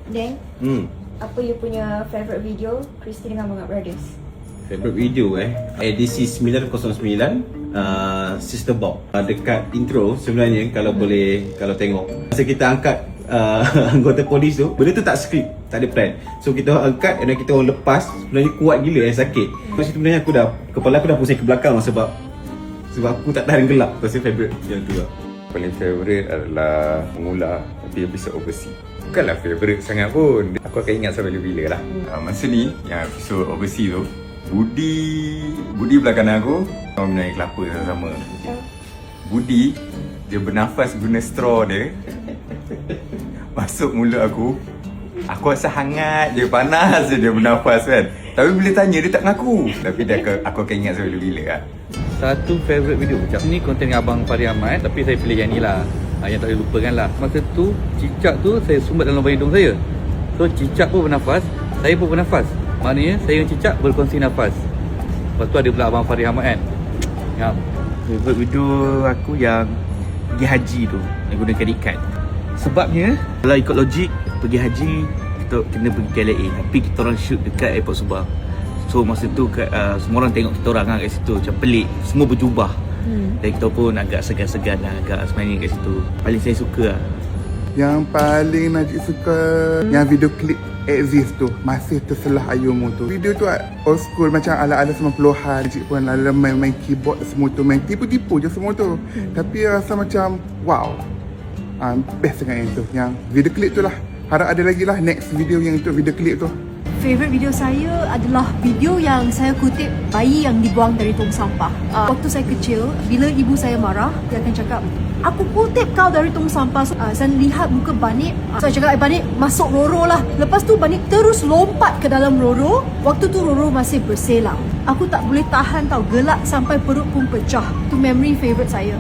Deng, apa you punya favourite video Christy dengan Bangga Brothers? Favorite video edisi 909 Sister Bob. Dekat intro sebenarnya kalau boleh, kalau tengok masa kita angkat anggota polis tu, benda tu tak skrip, tak ada plan. So kita angkat dan kita orang lepas, sebenarnya kuat gila sakit. Masa tu sebenarnya kepala aku dah pusing ke belakang sebab aku tak tahan gelap. Pasal favorite yang tu lah. Paling favourite adalah Mula, tapi episod overseas. Bukanlah favourite sangat pun, aku akan ingat sampai bila-bila lah. Masa ni, yang episod overseas tu, Budi belah kanan aku, orang menaik kelapa sama-sama. Budi, dia bernafas guna straw dia, masuk mulut aku. Aku rasa hangat je, panas je dia bernafas kan. Tapi bila tanya, dia tak mengaku. Tapi aku akan ingat sampai bila-bila lah. Satu favourite video macam ni konten dengan Abang Fahri Ahmad, tapi saya pilih yang ni lah, yang tak boleh lupakan lah. Masa tu cicak tu saya sumbat dalam lubang hidung saya. So cicak pun bernafas, saya pun bernafas. Maknanya saya dengan cicak berkongsi nafas. Lepas tu ada pula Abang Fahri Ahmad kan. Favourite video aku yang pergi haji tu, yang guna credit card. Sebabnya kalau ikut logik, pergi haji kita kena pergi KLIA, tapi kita orang shoot dekat airport Subang. So masa tu semua orang tengok kita orang kan kat situ, macam pelik, semua berjubah. Dan kita pun agak segan-segan lah, agak sebenarnya kat situ. Paling saya suka lah. Yang paling Najib suka yang video klip Exist tu, Masih Terselah Ayumu tu. Video tu old school, macam ala-ala 90-an. Najib pun ala main keyboard semua tu, main tipu-tipu je semua tu. Tapi rasa macam wow, best dengan yang tu, yang video klip tu lah. Harap ada lagi lah next video yang untuk video klip tu. Favorite video saya adalah video yang saya kutip bayi yang dibuang dari tong sampah. Waktu saya kecil, bila ibu saya marah, dia akan cakap, aku kutip kau dari tong sampah. So, saya lihat muka Banik, saya cakap, Banik masuk Roro lah. Lepas tu Banik terus lompat ke dalam Roro. Waktu tu Roro masih berselang. Aku tak boleh tahan tau, gelak sampai perut pun pecah. Tu memory favorite saya.